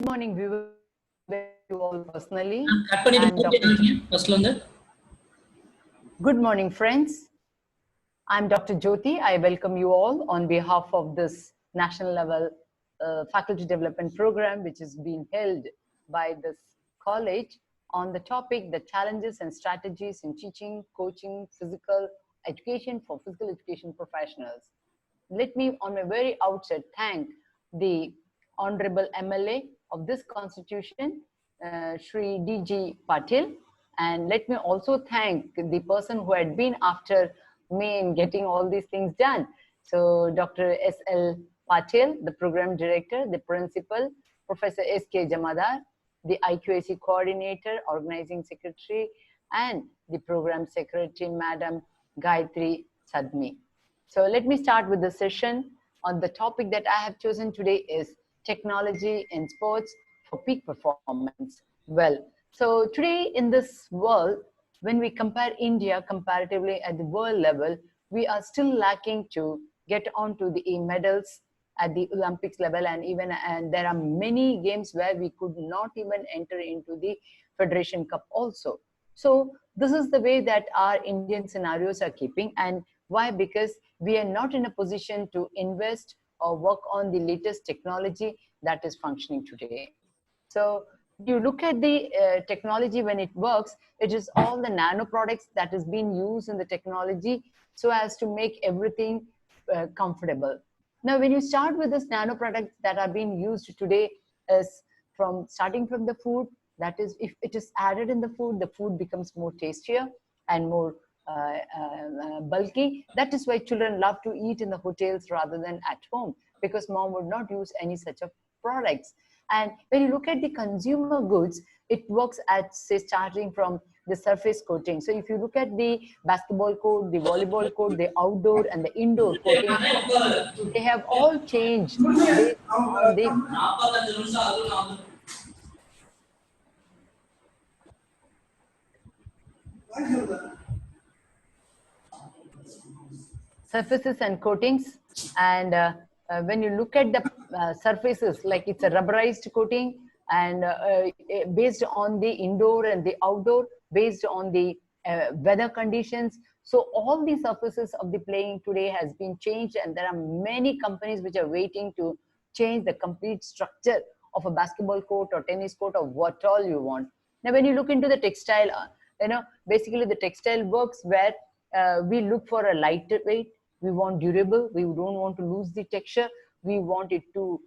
Morning, viewers. You all personally. Cut பண்ணிட்டு I'm போயிட்டே Dr. இருக்கீங்க ஃபர்ஸ்ட்ல இருந்து. Good morning, friends. I'm Dr. Jyoti. I welcome you all on behalf of this national level faculty development program, which is being held by this college on the topic, the challenges and strategies in teaching, coaching, physical education for physical education professionals. Let me, on my very outset, thank the Honorable MLA of this constitution, Shri D.G. Patil. And let me also thank the person who had been after me in getting all these things done. So Dr. S.L. Patil, the program director, the principal, Professor S.K. Jamadar, the IQAC coordinator, organizing secretary, and the program secretary, Madam Gayatri Sadmi. So let me start with the session on the topic that I have chosen today is technology in sports for peak performance. Well, so today in this world, when we compare India comparatively at the world level, we are still lacking to get on to the medals at the Olympics level, and there are many games where we could not even enter into the Federation Cup also. So this is the way that our Indian scenarios are keeping. And why? Because we are not in a position to invest or work on the latest technology that is functioning today. So you look at the technology when it works, it is all the nano products that is being used in the technology so as to make everything comfortable. Now, when you start with this nano products that are being used today, is from starting from the food, that is, if it is added in the food becomes more tastier and more bulky. That is why children love to eat in the hotels rather than at home, because mom would not use any such of products. And when you look at the consumer goods, it works at, say, starting from the surface coating. So if you look at the basketball court, the volleyball court, the outdoor and the indoor coating, they have all changed based on the surfaces and coatings. And when you look at the surfaces, like it's a rubberized coating, and based on the indoor and the outdoor, based on the weather conditions. So all the surfaces of the playing today has been changed, and there are many companies which are waiting to change the complete structure of a basketball court or tennis court or what all you want. Now, when you look into the textile, basically the textile works where we look for a lighter weight, we want durable, we don't want to lose the texture, we want it to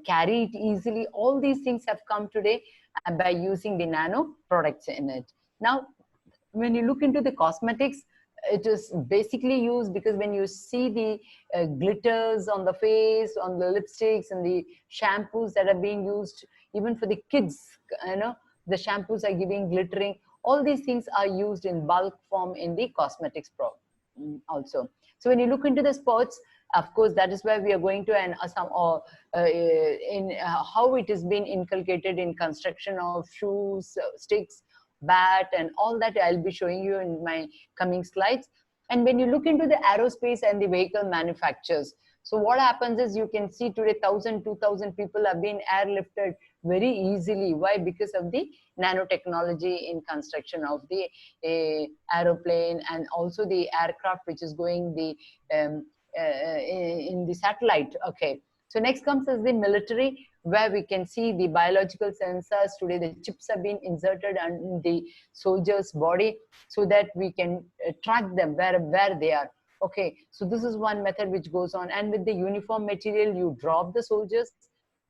carry it easily. All these things have come today by using the nano products in it. Now, when you look into the cosmetics, it is basically used because when you see the glitters on the face, on the lipsticks and the shampoos that are being used, even for the kids, the shampoos are giving glittering. All these things are used in bulk form in the cosmetics also. So when you look into the sports, of course, that is where we are going to, and how it has been inculcated in construction of shoes, sticks, bat, and all that I'll be showing you in my coming slides. And when you look into the aerospace and the vehicle manufacturers, so what happens is you can see today 1,000, 2,000 people are being airlifted very easily. Why? Because of the nanotechnology in construction of the aeroplane and also the aircraft which is going in the satellite. Okay. So next comes as the military, where we can see the biological sensors. Today the chips have been inserted in the soldier's body so that we can track them where they are. Okay, so this is one method which goes on. And with the uniform material, you drop the soldiers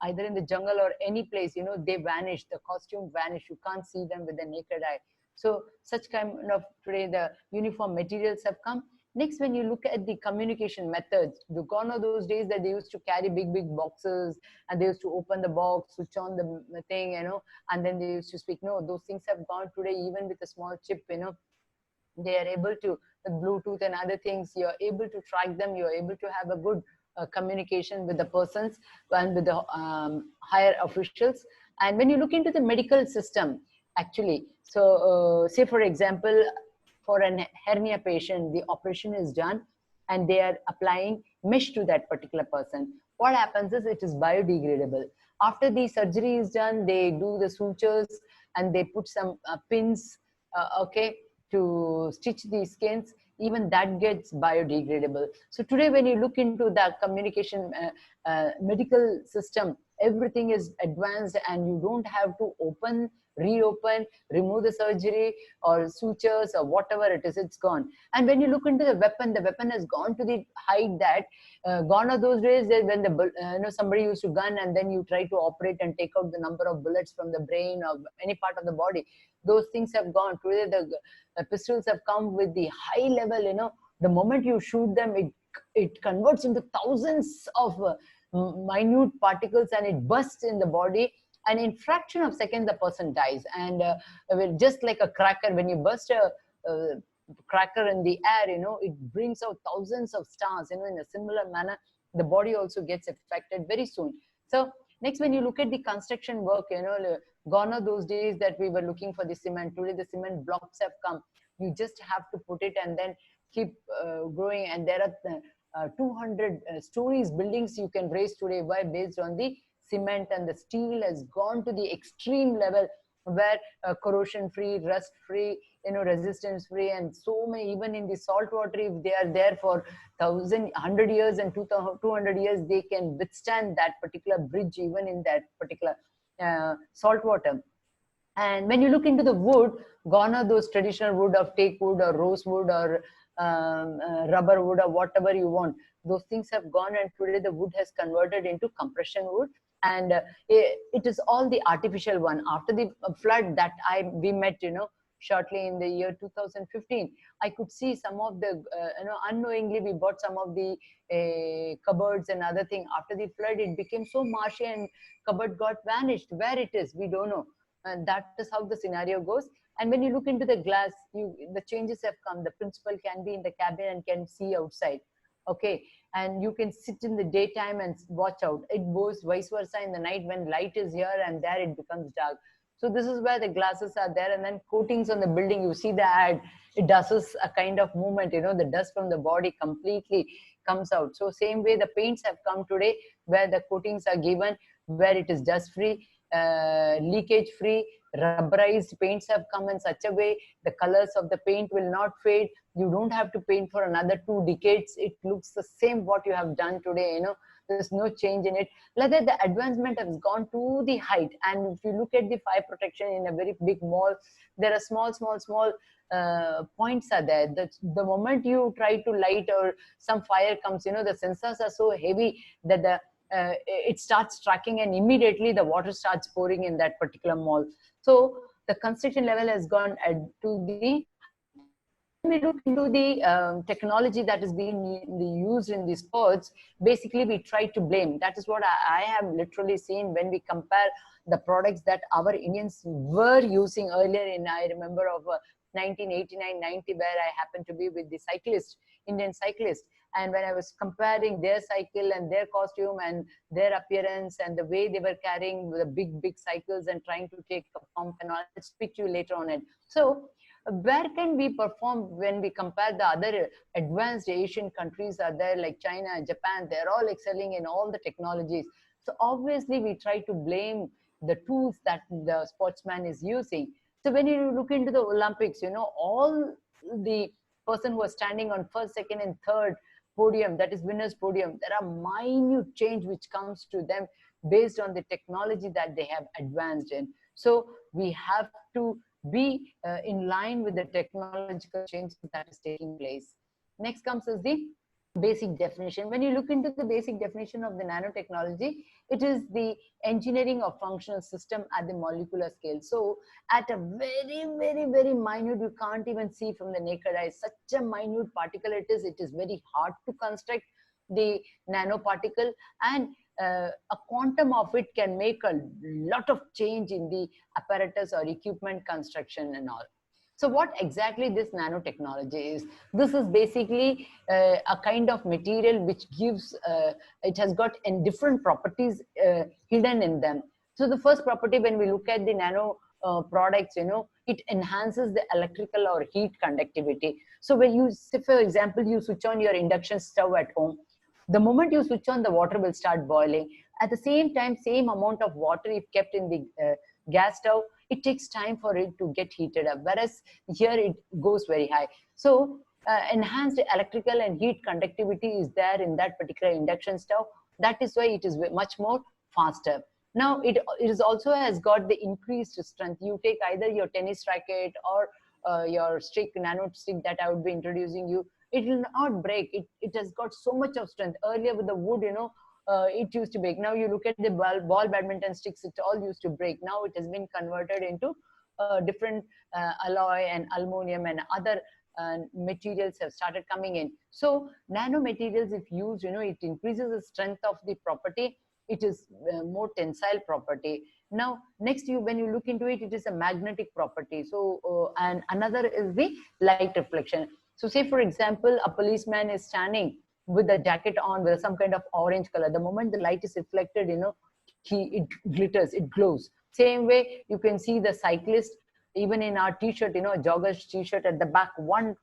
either in the jungle or any place, they vanish, the costume vanish, you can't see them with the naked eye. So such kind of today the uniform materials have come. Next, when you look at the communication methods, gone are those days that they used to carry big boxes and they used to open the box, switch on the thing, and then they used to speak. No, those things have gone today. Even with a small chip, they are able to, with Bluetooth and other things, you're able to track them, you're able to have a good communication with the persons and with the higher officials. And when you look into the medical system, actually, so say for example, for a hernia patient, the operation is done and they are applying mesh to that particular person. What happens is it is biodegradable. After the surgery is done, they do the sutures and they put some pins, okay, to stitch the skins. Even that gets biodegradable. So today, when you look into the communication medical system, everything is advanced and you don't have to open, reopen, remove the surgery or sutures or whatever it is, it's gone. And when you look into the weapon has gone to the height that gone are those days when the somebody used to gun and then you try to operate and take out the number of bullets from the brain or any part of the body. Those things have gone. Today the pistols have come with the high level, the moment you shoot them, it converts into thousands of minute particles and it bursts in the body, and in fraction of seconds the person dies. And just like a cracker, when you burst a cracker in the air, it brings out thousands of stars. In a similar manner, the body also gets affected very soon. So next, when you look at the construction work, gone are those days that we were looking for the cement. Today the cement blocks have come. You just have to put it and then keep growing. And there are 200 stories buildings you can raise today. Why? Based on the cement, and the steel has gone to the extreme level where corrosion free, rust free, resistance free, and so many, even in the salt water, if they are there for 100 years and 200 years, they can withstand that particular bridge even in that particular salt water. And when you look into the wood, gone are those traditional wood of teak wood or rose wood or rubber wood or whatever you want. Those things have gone, and today the wood has converted into compression wood, and it is all the artificial one. After the flood that we met, shortly in the year 2015, I could see some of the, unknowingly we bought some of the cupboards and other thing. After the flood, it became so marshy and cupboard got vanished. Where it is, we don't know. And that is how the scenario goes. And when you look into the glass, the changes have come. The principal can be in the cabin and can see outside. Okay, and you can sit in the daytime and watch out. It goes vice versa in the night when light is here and there it becomes dark. So this is where the glasses are there. And then coatings on the building, you see the ad, it does a kind of movement, the dust from the body completely comes out. So same way the paints have come today, where the coatings are given, where it is dust free, leakage free. Rubberized paints have come in such a way the colors of the paint will not fade. You don't have to paint for another 2 decades. It looks the same what you have done today. There's no change in it. Rather, the advancement has gone to the height. And if you look at the fire protection in a very big mall, there are small points are there. The moment you try to light or some fire comes, the sensors are so heavy that it starts tracking, and immediately the water starts pouring in that particular mall. So the construction level has gone to the. When we look into the technology that is being used in these sports, basically we try to blame. That is what I have literally seen when we compare the products that our Indians were using earlier. I remember of 1989-90, where I happened to be with the Indian cyclist. And when I was comparing their cycle and their costume and their appearance and the way they were carrying the big cycles and trying to take a pump and all, I'll speak to you later on it. So where can we perform when we compare the other advanced Asian countries are there, like China, Japan, they're all excelling in all the technologies. So obviously we try to blame the tools that the sportsman is using. So when you look into the Olympics, all the person who are standing on first, second and third podium, that is winners podium, there are minute change which comes to them based on the technology that they have advanced in. So we have to be in line with the technological change that is taking place. Next comes as the basic definition. When you look into the basic definition of the nanotechnology, it is the engineering of functional system at the molecular scale. So at a very minute, you can't even see from the naked eye, such a minute particle it is very hard to construct the nanoparticle, and a quantum of it can make a lot of change in the apparatus or equipment construction and all. So what exactly this nanotechnology is? This is basically a kind of material which gives, it has got different properties hidden in them. So the first property, when we look at the nano products, it enhances the electrical or heat conductivity. So when you, say for example, you switch on your induction stove at home, the moment you switch on, the water will start boiling. At the same time, same amount of water if kept in the gas stove, it takes time for it to get heated up, whereas here it goes very high. So enhanced electrical and heat conductivity is there in that particular induction stove. That is why it is much more faster. Now it is also has got the increased strength. You take either your tennis racket or your stick, nano stick that I would be introducing you, it will not break. It has got so much of strength. Earlier with the wood, it used to break. Now you look at the ball badminton sticks, it all used to break. Now it has been converted into different alloy and aluminum and other materials have started coming in. So nano materials, if used, it increases the strength of the property. It is more tensile property. Now, next, when you look into it, it is a magnetic property. So, and another is the light reflection. So say, for example, a policeman is standing with a jacket on with some kind of orange color. The moment the light is reflected, it glitters, it glows. Same way, you can see the cyclist, even in our t-shirt, a jogger's t-shirt at the back, one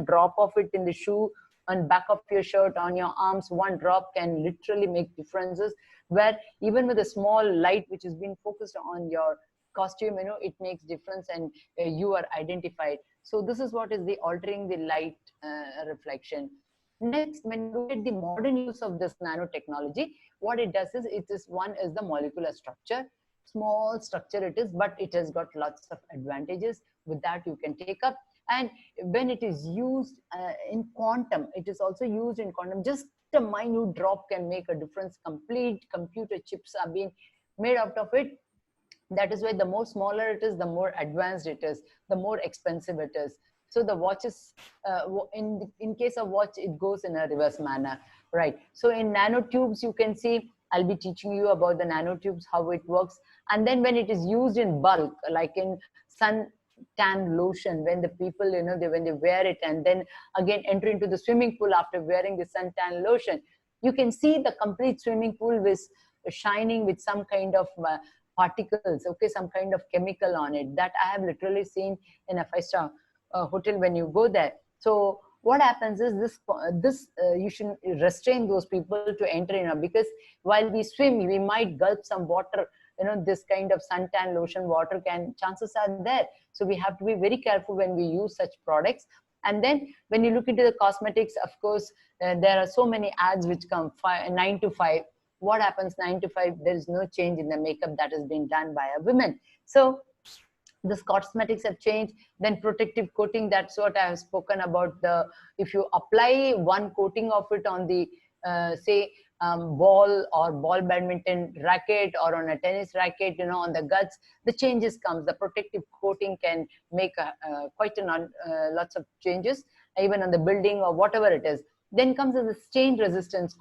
drop of it in the shoe, on back of your shirt, on your arms, one drop can literally make differences, where even with a small light which is being focused on your costume, it makes difference and you are identified. So this is what is the altering the light reflection. Next, when you look at the modern use of this nanotechnology, what it does is, one is the molecular structure. Small structure it is, but it has got lots of advantages. With that, you can take up. And when it is used in quantum, it is also used in quantum. Just a minute drop can make a difference. Complete computer chips are being made out of it. That is why the more smaller it is, the more advanced it is, the more expensive it is. So the watches, in case of watch, it goes in a reverse manner, right? So in nanotubes, you can see, I'll be teaching you about the nanotubes, how it works. And then when it is used in bulk, like in sun tan lotion, when the people, when they wear it and then again enter into the swimming pool after wearing the suntan lotion, you can see the complete swimming pool with shining with some kind of particles, okay, some kind of chemical on it. That I have literally seen in a 5-star hotel when you go there. So what happens is this you should restrain those people to enter in, because while we swim, we might gulp some water. This kind of suntan lotion water chances are there. So we have to be very careful when we use such products. And then when you look into the cosmetics, of course, there are so many ads which come 9 to 5. What happens 9 to 5? There is no change in the makeup that is being done by a woman. So this cosmetics have changed. Then protective coating, that's what I have spoken about. If you apply one coating of it on the say ball or ball badminton racket or on a tennis racket, on the guts, the changes comes. The protective coating can make quite lots of changes, even on the building or whatever it is. Then comes the stain resistance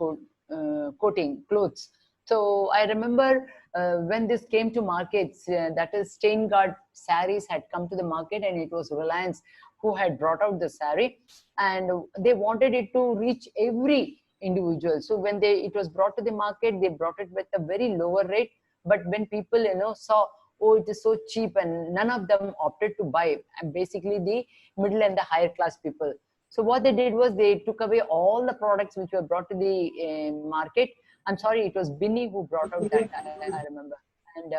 coating clothes. So I remember when this came to markets, that is stain guard saris had come to the market, and it was Reliance who had brought out the sari, and they wanted it to reach every individual. So when it was brought to the market, they brought it with a very lower rate. But when people saw, oh, it is so cheap, and none of them opted to buy, and basically the middle and the higher class people. So what they did was they took away all the products which were brought to the market. I'm sorry, it was Binny who brought out that, I remember. And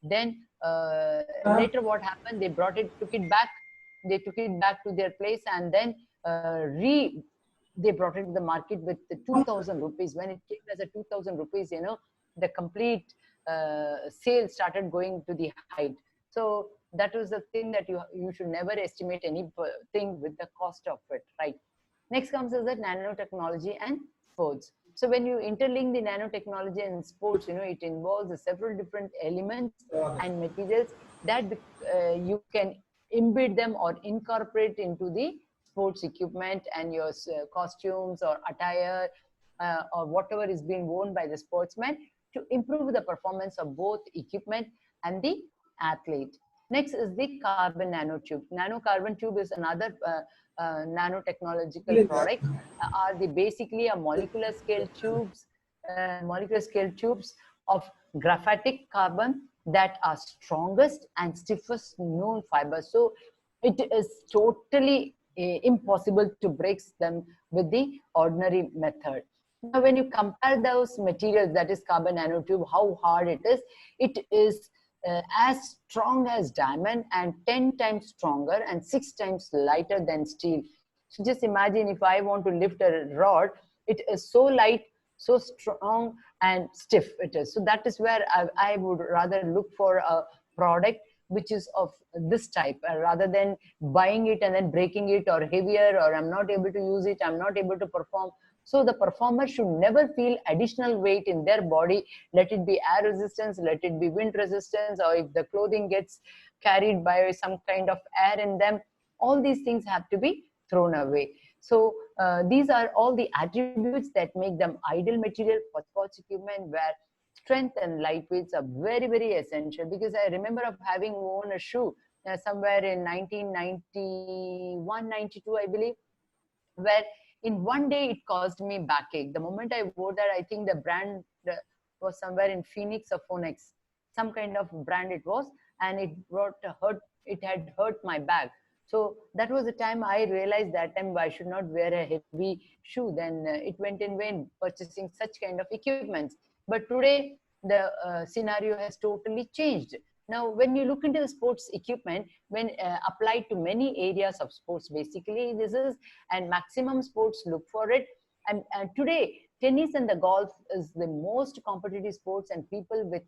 then later what happened, they took it back to their place, and then they brought it to the market with the 2,000 rupees. When it came as a 2,000 rupees, the complete sale started going to the height. So that was the thing, that you should never estimate anything with the cost of it, right? Next comes is the nanotechnology and sports. So when you interlink the nanotechnology and sports, it involves several different elements and materials that you can embed them or incorporate into the sports equipment and your costumes or attire or whatever is being worn by the sportsman, to improve the performance of both equipment and the athlete. Next is the carbon nanotube. Nanocarbon tube is another nanotechnological product. Are basically a molecular scale tubes of graphitic carbon that are strongest and stiffest known fibers. So it is totally impossible to break them with the ordinary method. Now, when you compare those materials, that is carbon nanotube, how hard it is as strong as diamond and 10 times stronger and 6 times lighter than steel. So just imagine if I want to lift a rod, it is so light, so strong and stiff it is. So that is where I would rather look for a product which is of this type rather than buying it and then breaking it or heavier, or I'm not able to use it, I'm not able to perform. So the performer should never feel additional weight in their body. Let it be air resistance, let it be wind resistance, or if the clothing gets carried by some kind of air in them, all these things have to be thrown away. So these are all the attributes that make them ideal material for sports equipment, where strength and lightweights are very, very essential. Because I remember of having worn a shoe somewhere in 1991, 92, I believe, where in one day it caused me backache. The moment I wore that, I think the brand was somewhere in Phoenix or Phoenix, some kind of brand it was, and it brought a hurt. It had hurt my back. So that was the time I realized that time I should not wear a heavy shoe. Then it went in vain purchasing such kind of equipments. But today the scenario has totally changed. Now, when you look into the sports equipment, when applied to many areas of sports, basically this is, and maximum sports look for it. And today, tennis and the golf is the most competitive sports, and people with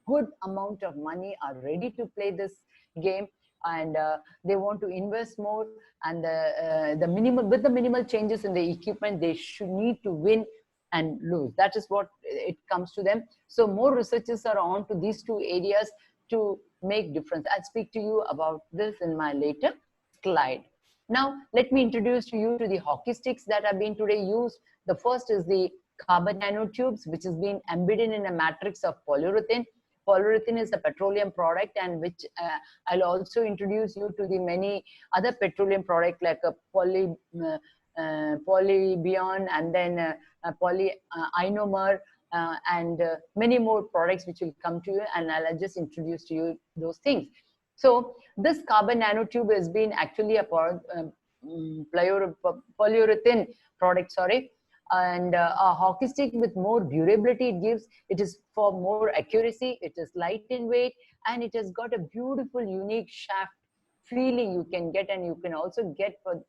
good amount of money are ready to play this game, and they want to invest more. And the minimal, with the minimal changes in the equipment, they should need to win and lose. That is what it comes to them. So more researchers are on to these two areas to make difference. I'll speak to you about this in my later slide. Now, let me introduce to you to the hockey sticks that have been today used. The first is the carbon nanotubes, which has been embedded in a matrix of polyurethane. Polyurethane is a petroleum product, and which I'll also introduce you to the many other petroleum products like a polybion, and then polyinomer, and many more products which will come to you, and I'll just introduce to you those things. So this carbon nanotube has been actually a polyurethane product, sorry, and a hockey stick with more durability it gives. It is for more accuracy, it is light in weight, and it has got a beautiful unique shaft feeling you can get, and you can also get for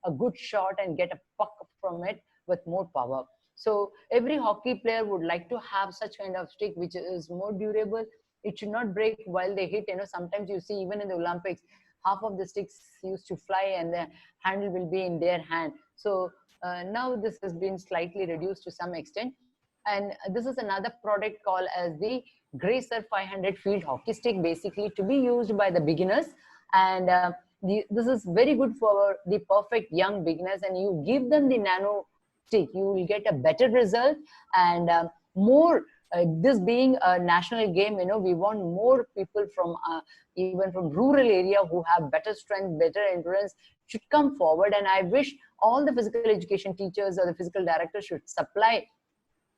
a good shot and get a puck from it with more power. So every hockey player would like to have such kind of stick which is more durable. It should not break while they hit. You know, sometimes you see even in the Olympics, half of the sticks used to fly and the handle will be in their hand. So now this has been slightly reduced to some extent. And this is another product called as the Gracer 500 field hockey stick, basically to be used by the beginners. And this is very good for the perfect young beginners, and you give them the nano stick, you will get a better result. And more, this being a national game, you know, we want more people from even from rural area who have better strength, better endurance, should come forward. And I wish all the physical education teachers or the physical directors should supply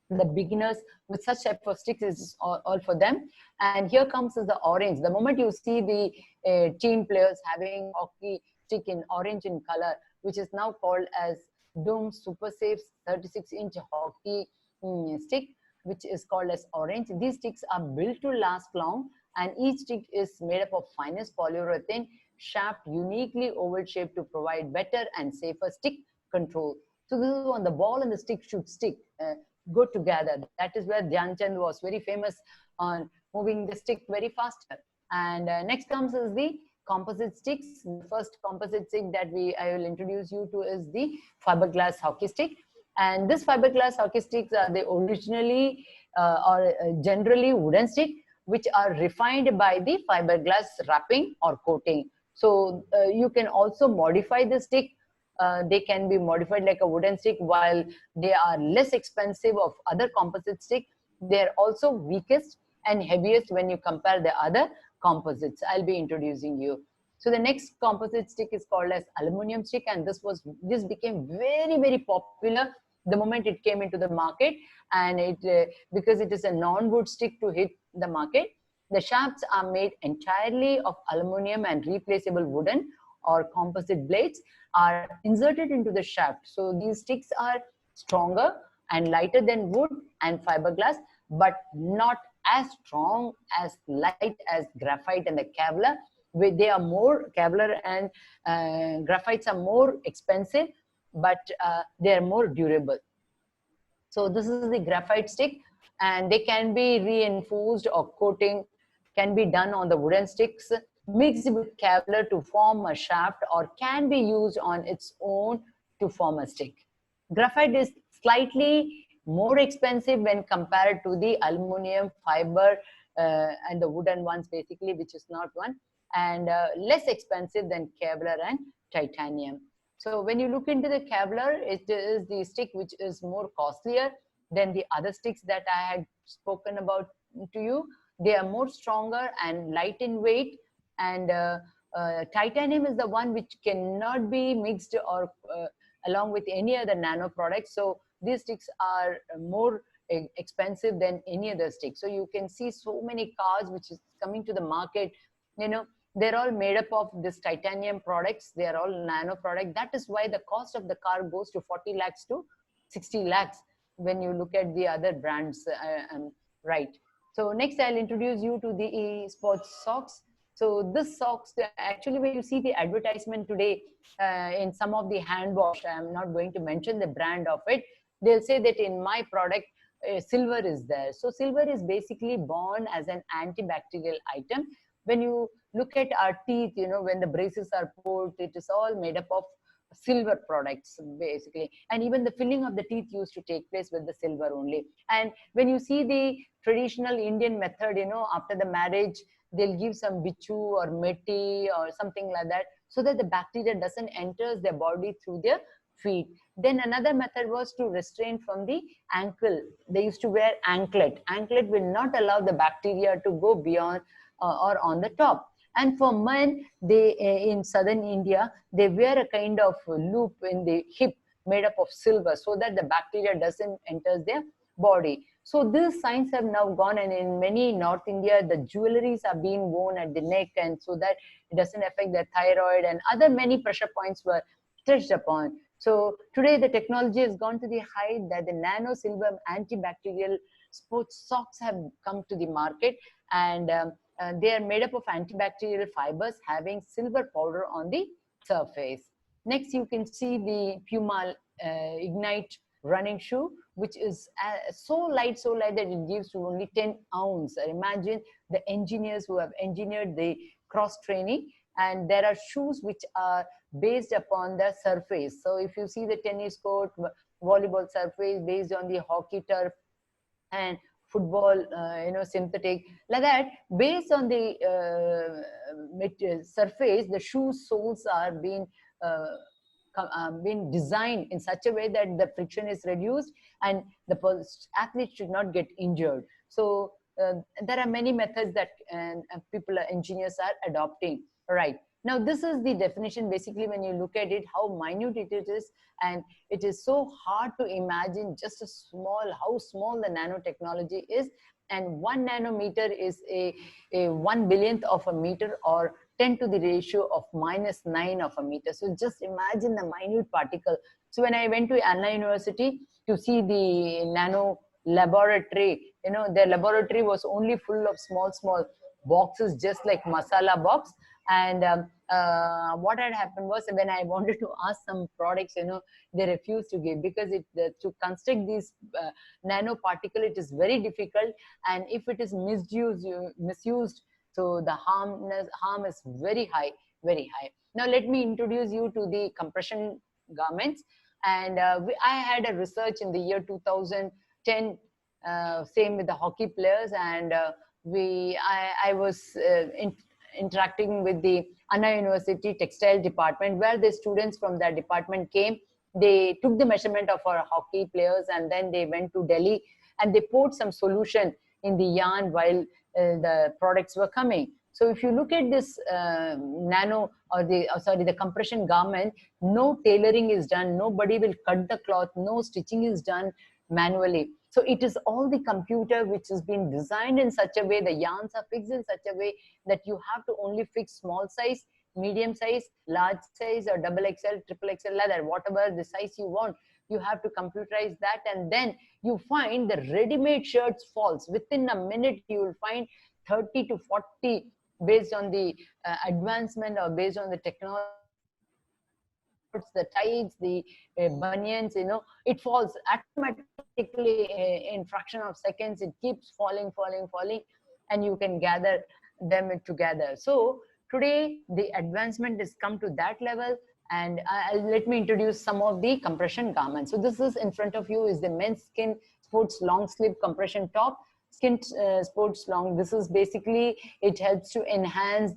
the beginners with such type of sticks. Is all for them. And here comes is the orange. The moment you see the team players having hockey stick in orange in color, which is now called as Doom Super Safe 36-inch hockey stick, which is called as orange. These sticks are built to last long, and each stick is made up of finest polyurethane shaft, uniquely oval shaped to provide better and safer stick control. So this is when the ball and the stick should go together. That is where Dhyan Chand was very famous on moving the stick very faster. And next comes is the composite sticks. The first composite stick that I will introduce you to is the fiberglass hockey stick. And this fiberglass hockey sticks are the originally or generally wooden stick, which are refined by the fiberglass wrapping or coating. So you can also modify the stick. They can be modified like a wooden stick. While they are less expensive of other composite stick, they're also weakest and heaviest when you compare the other composites. I'll be introducing you. So the next composite stick is called as aluminum stick, and this became very, very popular the moment it came into the market. And it because it is a non-wood stick to hit the market. The shafts are made entirely of aluminum, and replaceable wooden or composite blades are inserted into the shaft. So these sticks are stronger and lighter than wood and fiberglass, but not as strong, as light as graphite and the Kevlar. They are more, Kevlar and graphites are more expensive, but they are more durable. So this is the graphite stick, and they can be reinforced, or coating can be done on the wooden sticks mixed with Kevlar to form a shaft, or can be used on its own to form a stick. Graphite is slightly more expensive when compared to the aluminum, fiber, and the wooden ones basically, which is not one, and less expensive than Kevlar and titanium. So when you look into the Kevlar, it is the stick which is more costlier than the other sticks that I had spoken about to you. They are more stronger and light in weight, and titanium is the one which cannot be mixed or along with any other nano products. So these sticks are more expensive than any other stick. So you can see so many cars which is coming to the market, you know, they're all made up of this titanium products. They are all nano product. That is why the cost of the car goes to 40 lakhs to 60 lakhs when you look at the other brands, right? So next I'll introduce you to the sports socks. So this socks, actually when you see the advertisement today in some of the hand wash, I'm not going to mention the brand of it, they'll say that in my product, silver is there. So silver is basically born as an antibacterial item. When you look at our teeth, you know, when the braces are put, it is all made up of silver products basically, and even the filling of the teeth used to take place with the silver only. And when you see the traditional Indian method, you know, after the marriage they'll give some bichu or meti or something like that, so that the bacteria doesn't enter their body through their feet. Then another method was to restrain from the ankle. They used to wear anklet. Anklet will not allow the bacteria to go beyond or on the top. And for men, they in southern India, they wear a kind of loop in the hip made up of silver, so that the bacteria doesn't enter their body. So these signs have now gone, and in many North India, the jewelries are being worn at the neck, and so that it doesn't affect their thyroid, and other many pressure points were touched upon. So today the technology has gone to the height that the nano silver antibacterial sports socks have come to the market, and they are made up of antibacterial fibers having silver powder on the surface. Next, you can see the Puma Ignite running shoe, which is so light that it gives to only 10 ounce. Imagine the engineers who have engineered the cross training, and there are shoes which are based upon the surface. So if you see the tennis court, volleyball surface based on the hockey turf, and football, you know, synthetic, like that, based on the surface, the shoe soles are being been designed in such a way that the friction is reduced and the athlete should not get injured. So there are many methods that people, engineers are adopting, right? Now, this is the definition. Basically, when you look at it, how minute it is, and it is so hard to imagine just a small, how small the nanotechnology is. And 1 nanometer is a 1/1000th of a meter, or 10 to the ratio of -9 of a meter. So just imagine the minute particle. So when I went to Anna University to see the nano laboratory, you know, their laboratory was only full of small boxes, just like masala box. And what had happened was, when I wanted to ask some products, you know, they refused to give, because to construct these nano particle, it is very difficult, and if it is misused, so the harm is very high, very high. Now let me introduce you to the compression garments. And I had a research in the year 2010, same with the hockey players, and I was interacting with the Anna University textile department, where the students from that department came. They took the measurement of our hockey players, and then they went to Delhi, and they poured some solution in the yarn while the products were coming. So if you look at this nano, or the compression garment, no tailoring is done, nobody will cut the cloth, no stitching is done manually. So it is all the computer which has been designed in such a way, the yarns are fixed in such a way that you have to only fix small size, medium size, large size, or double XL, triple XL leather, whatever the size you want. You have to computerize that, and then you find the ready-made shirts falls. Within a minute, you will find 30 to 40 based on the advancement or based on the technology. The tights, the bunions, it falls automatically in fraction of seconds. It keeps falling, and you can gather them together. So today the advancement has come to that level, and let me introduce some of the compression garments. So this is in front of you is the men's skin sports long sleeve compression top. Skin sports long, this is basically, it helps to enhance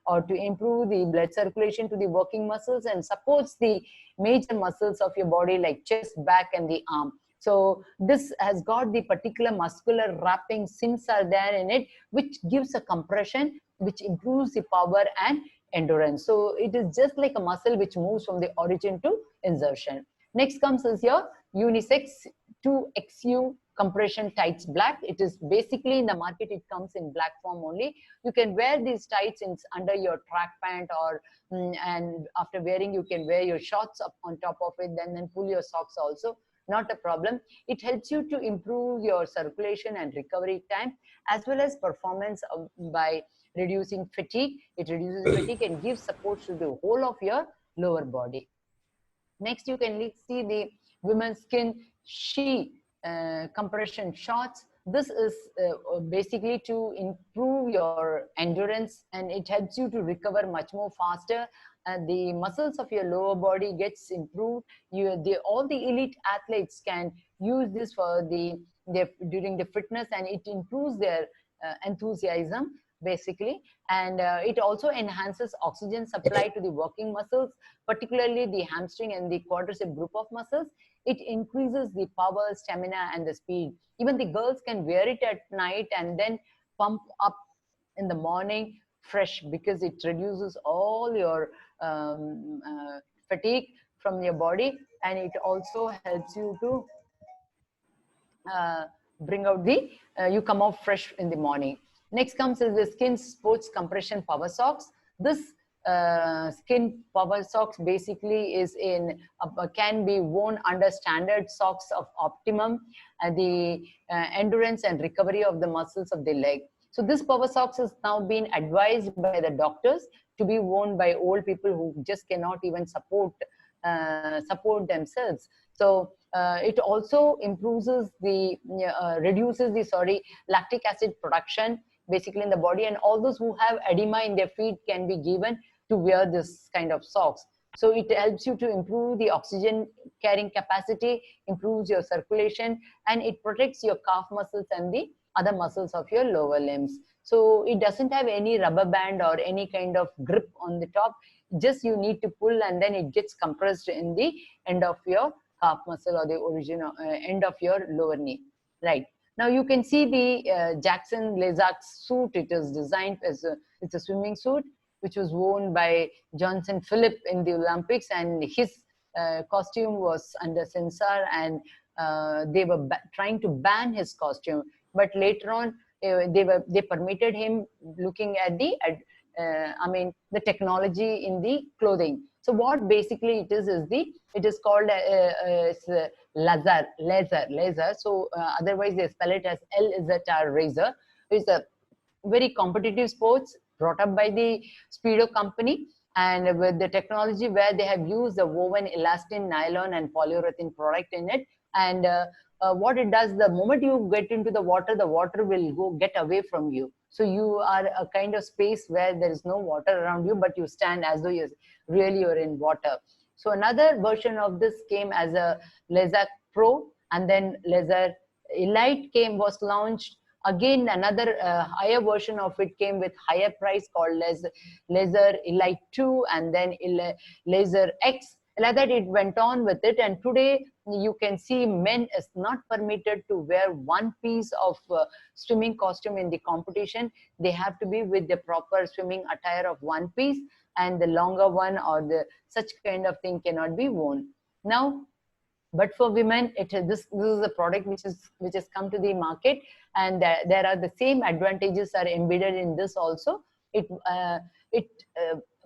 or to improve the blood circulation to the working muscles and supports the major muscles of your body like chest, back, and the arm. So this has got the particular muscular wrapping seams are there in it, which gives a compression, which improves the power and endurance. So it is just like a muscle which moves from the origin to insertion. Next comes is your unisex 2XU compression tights black. It is basically in the market, it comes in black form only. You can wear these tights under your track pant, or and after wearing, you can wear your shorts up on top of it, then pull your socks also, not a problem. It helps you to improve your circulation and recovery time, as well as performance by reducing fatigue. It reduces fatigue and gives support to the whole of your lower body. Next, you can see the women's skin she compression shorts. This is basically to improve your endurance, and it helps you to recover much more faster. The muscles of your lower body gets improved. All the elite athletes can use this for during the fitness, and it improves their enthusiasm basically, and it also enhances oxygen supply to the working muscles, particularly the hamstring and the quadricep group of muscles. It increases the power, stamina, and the speed. Even the girls can wear it at night and then pump up in the morning fresh, because it reduces all your fatigue from your body, and it also helps you to bring out you come out fresh in the morning. Next comes is the skin sports compression power socks. This skin power socks basically is can be worn under standard socks of optimum the endurance and recovery of the muscles of the leg. So this power socks has now been advised by the doctors to be worn by old people who just cannot even support themselves. So it also improves reduces the lactic acid production basically in the body, and all those who have edema in their feet can be given to wear this kind of socks. So it helps you to improve the oxygen carrying capacity, improves your circulation, and it protects your calf muscles and the other muscles of your lower limbs. So it doesn't have any rubber band or any kind of grip on the top. Just you need to pull, and then it gets compressed in the end of your calf muscle or the original end of your lower knee. Right. Now you can see the Jackson Lazark suit. It is designed as it's a swimming suit which was worn by Johnson Phillip in the Olympics, and his costume was under censor, and they were trying to ban his costume. But later on, they permitted him, looking at the the technology in the clothing. So what basically it is called laser. So otherwise they spell it as LZR razor. It's a very competitive sports brought up by the Speedo company, and with the technology where they have used the woven elastin, nylon, and polyurethane product in it. And what it does, the moment you get into the water will get away from you. So you are a kind of space where there is no water around you, but you stand as though you're in water. So another version of this came as a Lazark Pro, and then Lazark Elite was launched. Again, another higher version of it came with higher price called Laser Elite 2, and then Laser X. Like that, it went on with it, and today you can see men is not permitted to wear one piece of swimming costume in the competition. They have to be with the proper swimming attire of one piece, and the longer one or the such kind of thing cannot be worn. Now, but for women, this is a product which has come to the market, and there are the same advantages are embedded in this also. It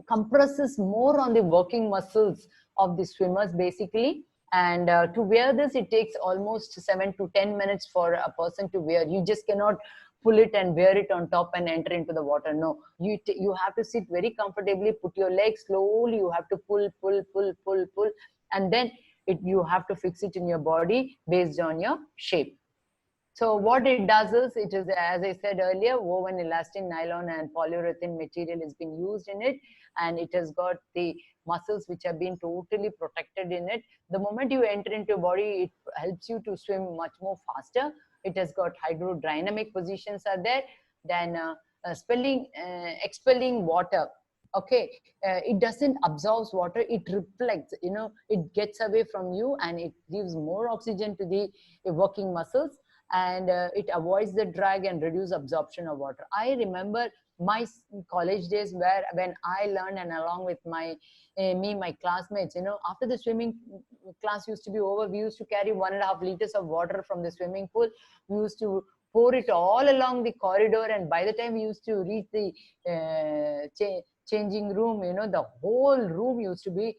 compresses more on the working muscles of the swimmers basically, And to wear this, it takes almost 7 to 10 minutes for a person to wear. You just cannot pull it and wear it on top and enter into the water. No, you have to sit very comfortably, put your legs slowly, you have to pull, and then you have to fix it in your body based on your shape. So what it does is, it is, as I said earlier, woven elastin, nylon and polyurethane material has been used in it, and it has got the muscles which have been totally protected in it. The moment you enter into your body, it helps you to swim much more faster. It has got hydrodynamic positions are there. Then expelling water. Okay, it doesn't absorb water, it reflects, it gets away from you and it gives more oxygen to the working muscles, and it avoids the drag and reduce absorption of water. I remember my college days where when I learned, and along with my classmates, after the swimming class used to be over, we used to carry 1.5 liters of water from the swimming pool. We used to pour it all along the corridor, and by the time we used to reach the changing room, the whole room used to be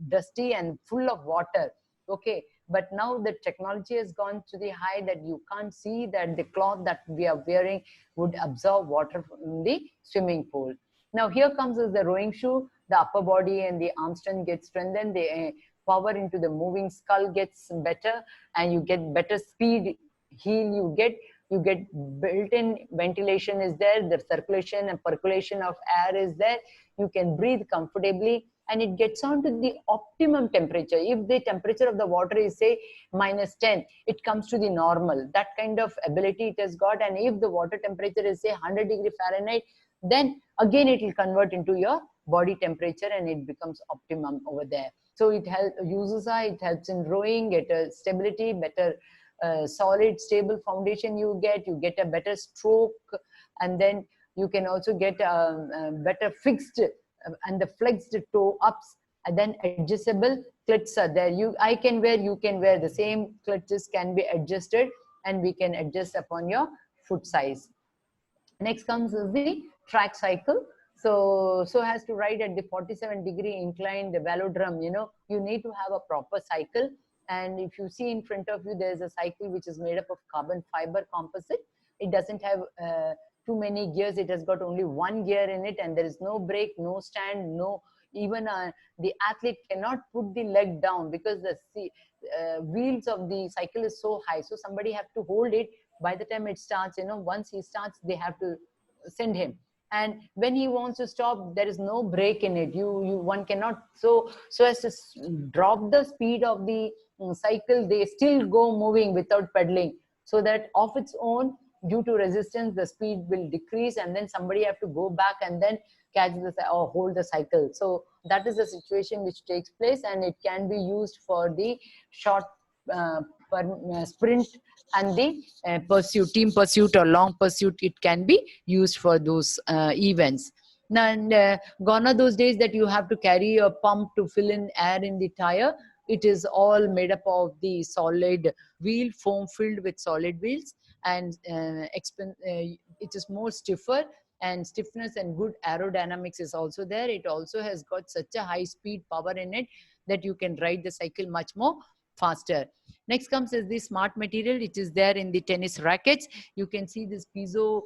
dusty and full of water. Okay, but now the technology has gone to the high that you can't see that the cloth that we are wearing would absorb water from the swimming pool. Now here comes is the rowing shoe. The upper body and the arm strength gets strengthened. The power into the moving skull gets better, and you get better speed. You get built-in ventilation is there. The circulation and percolation of air is there. You can breathe comfortably, and it gets on to the optimum temperature. If the temperature of the water is say -10, it comes to the normal. That kind of ability it has got. And if the water temperature is say 100°F, then again it will convert into your body temperature and it becomes optimum over there. So it helps in rowing, get a stability, better solid stable foundation. You get a better stroke, and then you can also get a better fixed and the flexed toe ups, and then adjustable clits are there. You can wear the same clutches can be adjusted, and we can adjust upon your foot size. Next comes is the track cycle. So as to ride at the 47-degree inclined velodrome, you need to have a proper cycle. And if you see in front of you, there's a cycle which is made up of carbon fiber composite. It doesn't have too many gears. It has got only one gear in it, and there is no brake, no stand, no even the athlete cannot put the leg down because the wheels of the cycle is so high. So somebody have to hold it. By the time it starts, once he starts, they have to send him. And when he wants to stop, there is no brake in it. One cannot so as to drop the speed of the cycle. They still go moving without pedaling, so that of its own, due to resistance, the speed will decrease, and then somebody have to go back and then catch or hold the cycle. So that is the situation which takes place, and it can be used for the short sprint and the team pursuit or long pursuit. It can be used for those events. And gone are those days that you have to carry a pump to fill in air in the tire. It is all made up of the solid wheel, foam filled with solid wheels, and it is more stiffer, and stiffness and good aerodynamics is also there. It also has got such a high speed power in it that you can ride the cycle much more faster. Next comes is the smart material. It is there in the tennis rackets. You can see this piezo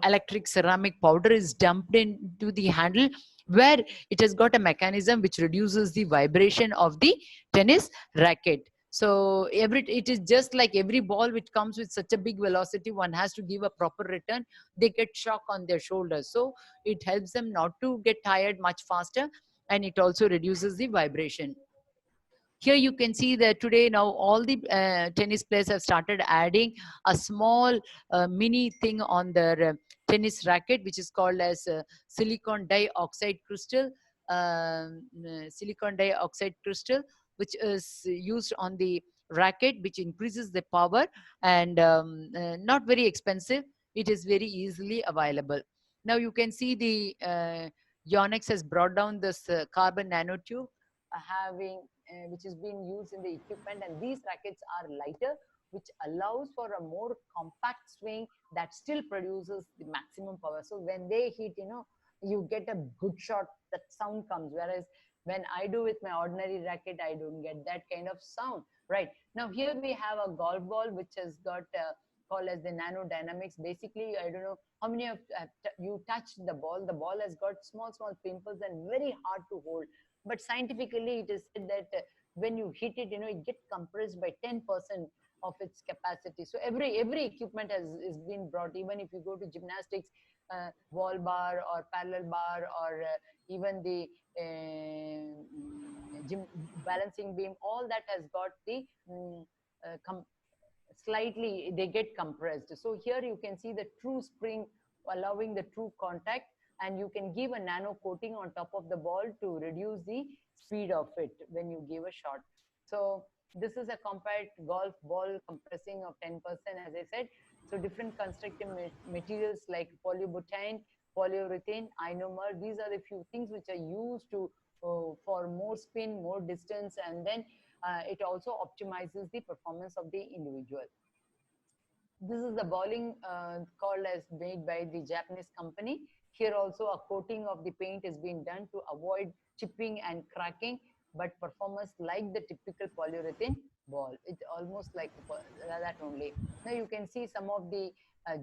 electric ceramic powder is dumped into the handle, where it has got a mechanism which reduces the vibration of the tennis racket. So it is just like every ball which comes with such a big velocity, one has to give a proper return. They get shock on their shoulders. So it helps them not to get tired much faster, and it also reduces the vibration. Here you can see that today now all the tennis players have started adding a small mini thing on their tennis racket, which is called as silicon dioxide crystal. Silicon dioxide crystal, which is used on the racket, which increases the power, and not very expensive. It is very easily available. Now you can see the Yonex has brought down this carbon nanotube having which is being used in the equipment, and these rackets are lighter, which allows for a more compact swing that still produces the maximum power. So when they hit, you get a good shot, that sound comes. Whereas When I do with my ordinary racket, I don't get that kind of sound, right? Now here we have a golf ball which has got called as the Nano Dynamics. Basically, I don't know how many of you touched the ball. The ball has got small pimples and very hard to hold. But scientifically, it is said that when you hit it, it gets compressed by 10% of its capacity. So every equipment is been brought. Even if you go to gymnastics, wall bar or parallel bar, or even the gym balancing beam, all that has got the slightly, they get compressed. So here you can see the true spring allowing the true contact, and you can give a nano coating on top of the ball to reduce the speed of it when you give a shot. So this is a compact golf ball compressing of 10%, as I said. So different constructive materials like polybutane, polyurethane, ionomer, these are the few things which are used to for more spin, more distance, and then it also optimizes the performance of the individual. This is the bowling called as made by the Japanese company. Here also a coating of the paint is being done to avoid chipping and cracking, but performance like the typical polyurethane ball. It's almost like that only. Now you can see some of the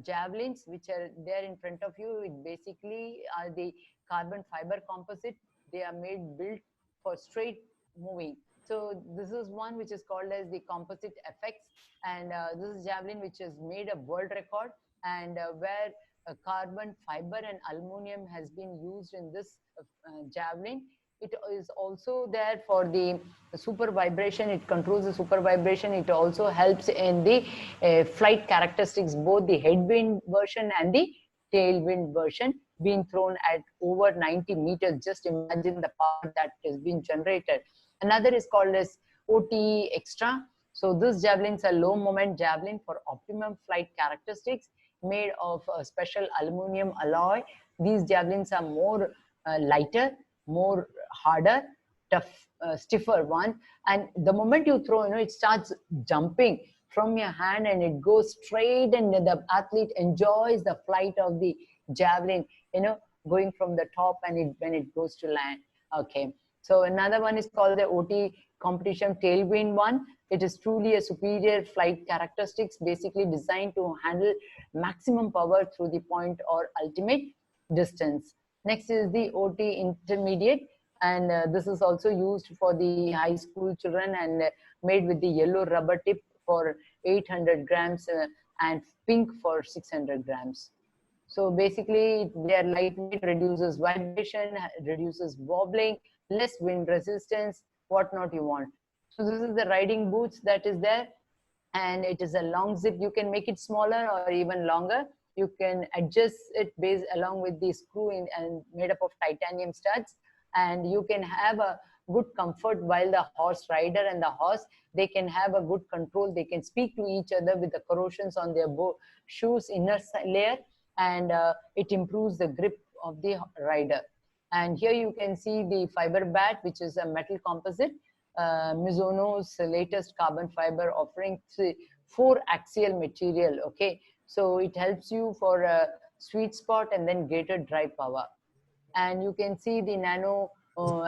javelins which are there in front of you. It basically are the carbon fiber composite. They are made built for straight moving. So this is one which is called as the composite effects, and this is javelin which has made a world record, and where carbon fiber and aluminum has been used in this javelin. It is also there for the super vibration. It controls the super vibration. It also helps in the flight characteristics, both the headwind version and the tailwind version, being thrown at over 90 meters. Just imagine the power that is being generated. Another is called as OTE Extra. So these javelins are low moment javelin for optimum flight characteristics, made of a special aluminum alloy. These javelins are more lighter, more harder, tough, stiffer one. And the moment you throw, it starts jumping from your hand and it goes straight, and the athlete enjoys the flight of the javelin, going from the top, and when it goes to land. Okay. So another one is called the OT competition tailwind one. It is truly a superior flight characteristics, basically designed to handle maximum power through the point or ultimate distance. Next is the OT intermediate, and this is also used for the high school children, and made with the yellow rubber tip for 800 grams and pink for 600 grams. So basically, they are lightweight, reduces vibration, reduces wobbling, less wind resistance, whatnot you want. So this is the riding boots that is there, and it is a long zip. You can make it smaller or even longer. You can adjust it based along with the screw in and made up of titanium studs, and you can have a good comfort while the horse rider and the horse, they can have a good control. They can speak to each other with the corrosions on their shoes inner layer, and it improves the grip of the rider. And here you can see the fiber bat, which is a metal composite, Mizuno's latest carbon fiber, offering 4 axial material. Okay, so it helps you for a sweet spot and then greater drive power. And you can see the nano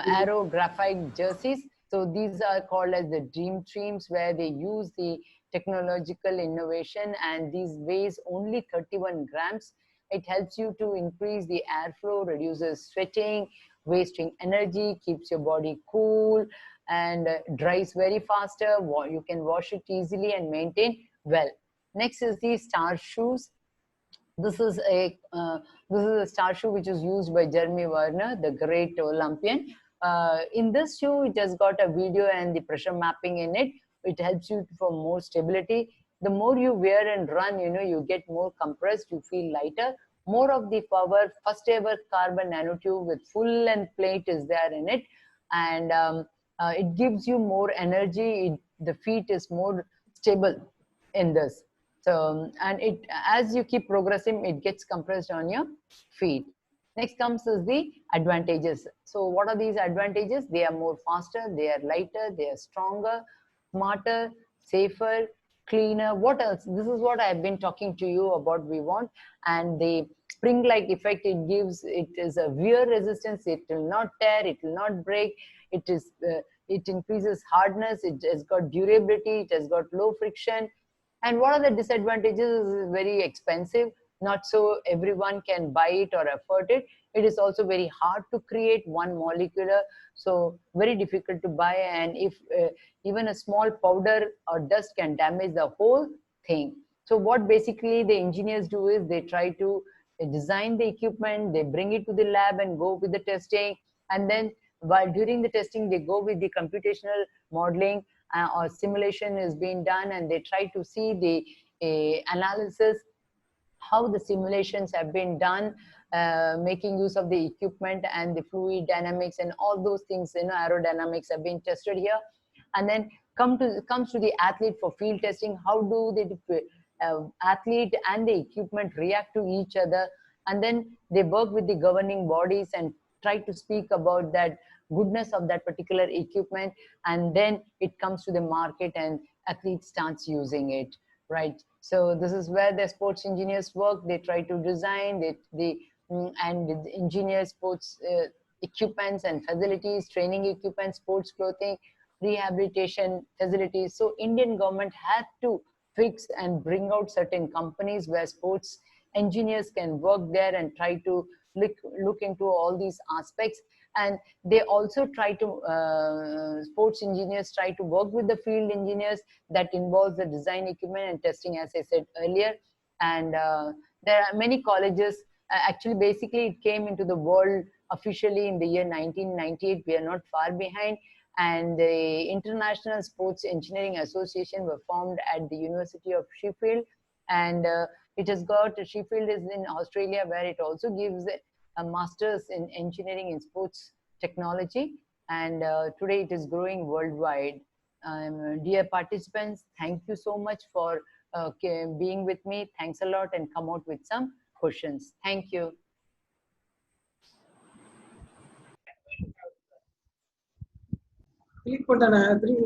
aero graphite jerseys. So these are called as the dream teams, where they use the technological innovation, and these weighs only 31 grams. It helps you to increase the airflow, reduces sweating, wasting energy, keeps your body cool, and dries very faster. You can wash it easily and maintain well. Next is the star shoes. This is a star shoe which is used by Jeremy Werner, the great Olympian. In this shoe, it has got a video and the pressure mapping in it. It helps you for more stability. The more you wear and run, you get more compressed, you feel lighter. More of the power, first ever carbon nanotube with full length plate is there in it. And it gives you more energy. The feet is more stable in this. So, and it, as you keep progressing, it gets compressed on your feet. Next comes is the advantages. So what are these advantages? They are more faster, they are lighter, they are stronger, smarter, safer, cleaner. What else? This is what I've been talking to you about. We want, and the spring-like effect it gives. It is a wear resistance. It will not tear. It will not break. It is. It increases hardness. It has got durability. It has got low friction. And what are the disadvantages? It is very expensive. Not so everyone can buy it or afford it. It is also very hard to create one molecular, so very difficult to buy. And if even a small powder or dust can damage the whole thing. So what basically the engineers do is they try to design the equipment, they bring it to the lab and go with the testing. And then while during the testing, they go with the computational modeling or simulation is being done, and they try to see the analysis, how the simulations have been done, making use of the equipment and the fluid dynamics and all those things, aerodynamics have been tested here. And then comes to the athlete for field testing. How do the athlete and the equipment react to each other? And then they work with the governing bodies and try to speak about that goodness of that particular equipment. And then it comes to the market and athlete starts using it, right? So this is where the sports engineers work. They try to design and the engineer sports equipments and facilities, training equipment, sports clothing, rehabilitation facilities. So Indian government had to fix and bring out certain companies where sports engineers can work there and try to look into all these aspects. And they also try to sports engineers try to work with the field engineers. That involves the design, equipment and testing, as I said earlier. And there are many colleges. Actually, basically it came into the world officially in the year 1998. We are not far behind. And the International Sports Engineering Association were formed at the University of Sheffield. And it has got, Sheffield is in Australia, where it also gives a master's in engineering in sports technology. And today it is growing worldwide. Dear participants, thank you so much for being with me. Thanks a lot, and come out with some questions. Thank you. Click button.